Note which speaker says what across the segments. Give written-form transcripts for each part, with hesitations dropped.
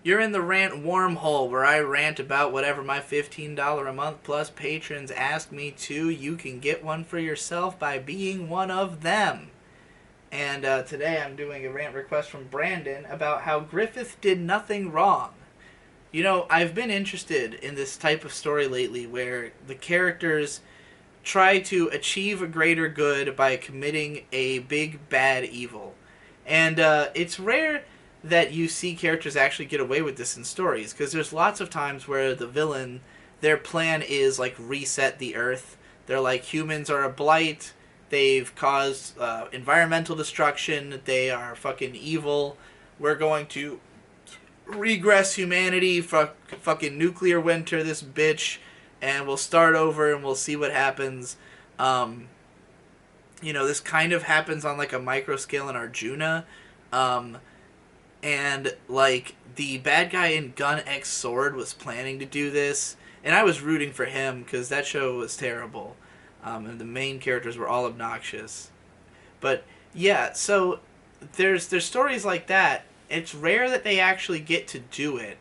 Speaker 1: You're in the rant wormhole where I rant about whatever my $15 a month plus patrons ask me to. You can get one for yourself by being one of them. And today I'm doing a rant request from Brandon about how Griffith did nothing wrong. You know, I've been interested in this type of story lately where the characters try to achieve a greater good by committing a big bad evil. And it's rare that you see characters actually get away with this in stories, because there's lots of times where the villain, their plan is like reset the earth. They're like, humans are a blight, they've caused environmental destruction, they are fucking evil, we're going to regress humanity, fucking nuclear winter this bitch, and we'll start over and we'll see what happens. Um, this kind of happens on like a micro scale in Arjuna. Um, and like the bad guy in Gun X Sword was planning to do this, and I was rooting for him because that show was terrible, and the main characters were all obnoxious. But yeah, so there's stories like that. It's rare that they actually get to do it,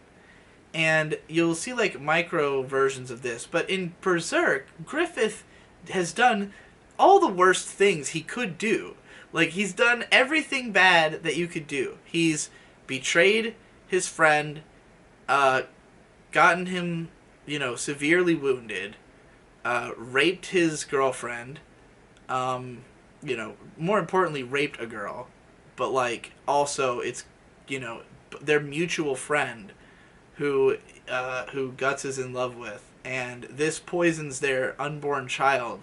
Speaker 1: and you'll see like micro versions of this. But in Berserk, Griffith has done all the worst things he could do. Like, he's done everything bad that you could do. He's betrayed his friend, uh, gotten him, severely wounded, raped his girlfriend, more importantly, raped a girl, but like also it's, their mutual friend who Guts is in love with, and this poisons their unborn child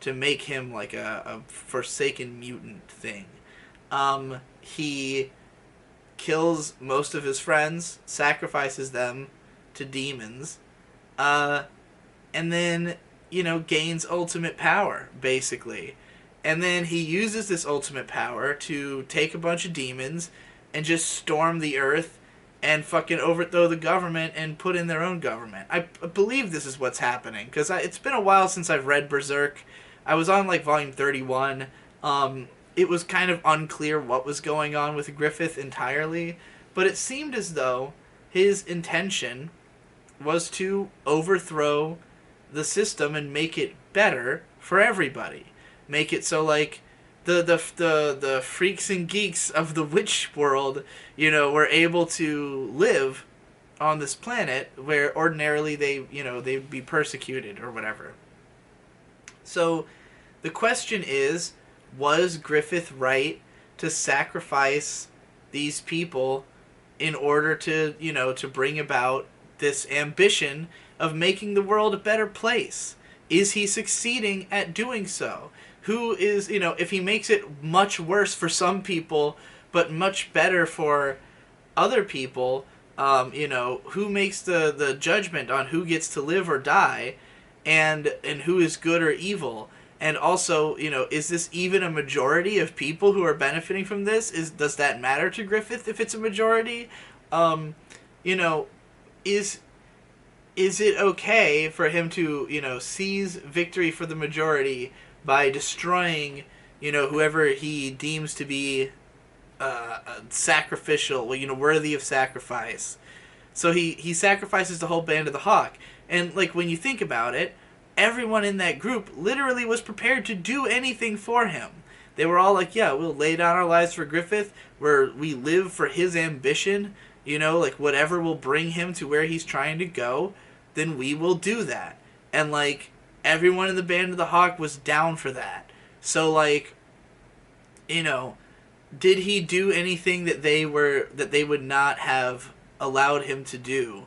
Speaker 1: to make him like a forsaken mutant thing. He kills most of his friends, sacrifices them to demons, and then, gains ultimate power, basically. And then he uses this ultimate power to take a bunch of demons and just storm the earth and fucking overthrow the government and put in their own government. I believe this is what's happening, because it's been a while since I've read Berserk. I was on like volume 31. It was kind of unclear what was going on with Griffith entirely, but it seemed as though his intention was to overthrow the system and make it better for everybody. Make it so like the freaks and geeks of the witch world, were able to live on this planet where ordinarily they'd be persecuted or whatever. So the question is, was Griffith right to sacrifice these people in order to, to bring about this ambition of making the world a better place? Is he succeeding at doing so? Who is, if he makes it much worse for some people, but much better for other people, who makes the judgment on who gets to live or die, and who is good or evil? And also, is this even a majority of people who are benefiting from this? Does that matter to Griffith if it's a majority? You know, is it okay for him to, seize victory for the majority by destroying, whoever he deems to be sacrificial, worthy of sacrifice? So he sacrifices the whole band of the Hawk. And, like, when you think about it, everyone in that group literally was prepared to do anything for him. They were all like, yeah, we'll lay down our lives for Griffith, where we live for his ambition, like whatever will bring him to where he's trying to go, then we will do that. And, like, everyone in the Band of the Hawk was down for that. So, like, did he do anything that they would not have allowed him to do?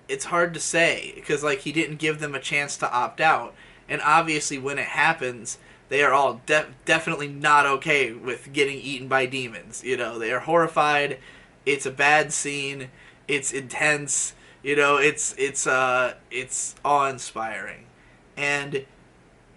Speaker 1: It's hard to say, because, like, he didn't give them a chance to opt out. And obviously when it happens, they are all definitely not okay with getting eaten by demons. They are horrified. It's a bad scene. It's intense. It's awe-inspiring. And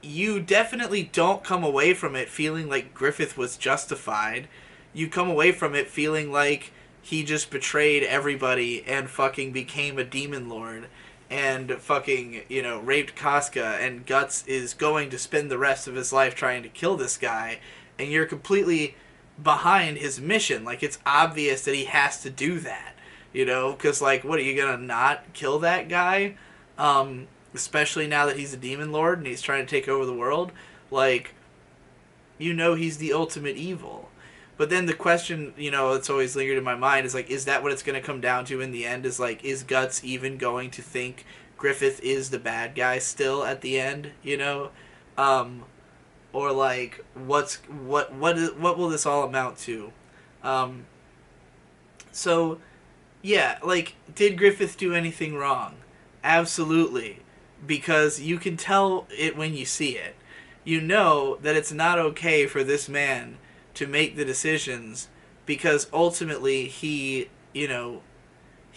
Speaker 1: you definitely don't come away from it feeling like Griffith was justified. You come away from it feeling like he just betrayed everybody and fucking became a demon lord and fucking, raped Casca, and Guts is going to spend the rest of his life trying to kill this guy, and you're completely behind his mission. Like, it's obvious that he has to do that, you know, because, like, what, are you gonna not kill that guy? Especially now that he's a demon lord and he's trying to take over the world. Like, you know, he's the ultimate evil. But then the question, you know, that's always lingered in my mind is, like, is that what it's going to come down to in the end? Is, like, is Guts even going to think Griffith is the bad guy still at the end, you know? Or, like, what will this all amount to? Um, so, yeah, like, did Griffith do anything wrong? Absolutely. Because you can tell it when you see it. You know that it's not okay for this man to make the decisions because ultimately he, you know,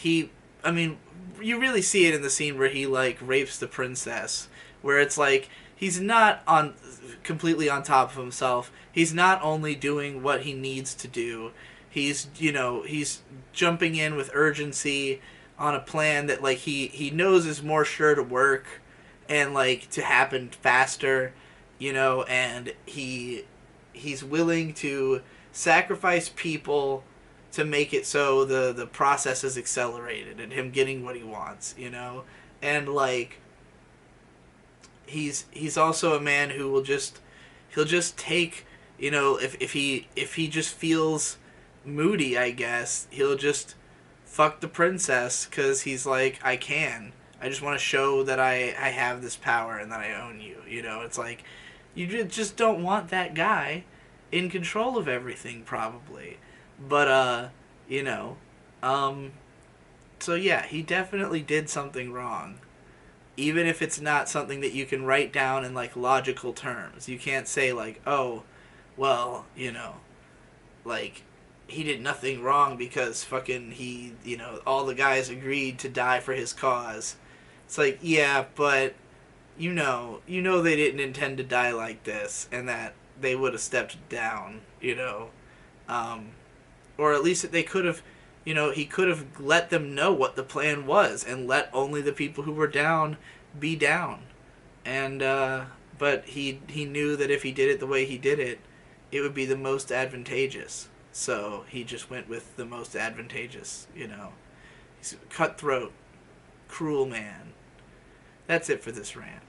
Speaker 1: I mean, you really see it in the scene where he, like, rapes the princess, where it's like he's not on completely on top of himself. He's not only doing what he needs to do, he's, you know, he's jumping in with urgency on a plan that, like, he knows is more sure to work and, like, to happen faster, you know, and he's willing to sacrifice people to make it so the process is accelerated and him getting what he wants, you know? And, like, he's also a man who he'll just take, you know, if he just feels moody, I guess, he'll just fuck the princess because he's like, I just want to show that I have this power and that I own you, you know? It's like, you just don't want that guy in control of everything, probably. But, you know, so yeah, he definitely did something wrong. Even if it's not something that you can write down in, like, logical terms. You can't say, like, oh, well, you know, like, he did nothing wrong because fucking he, you know, all the guys agreed to die for his cause. It's like, yeah, but you know they didn't intend to die like this, and that they would have stepped down, you know, or at least that they could have, you know, he could have let them know what the plan was and let only the people who were down be down, and but he knew that if he did it the way he did it, it would be the most advantageous. So he just went with the most advantageous, you know. He's a cutthroat, cruel man. That's it for this rant.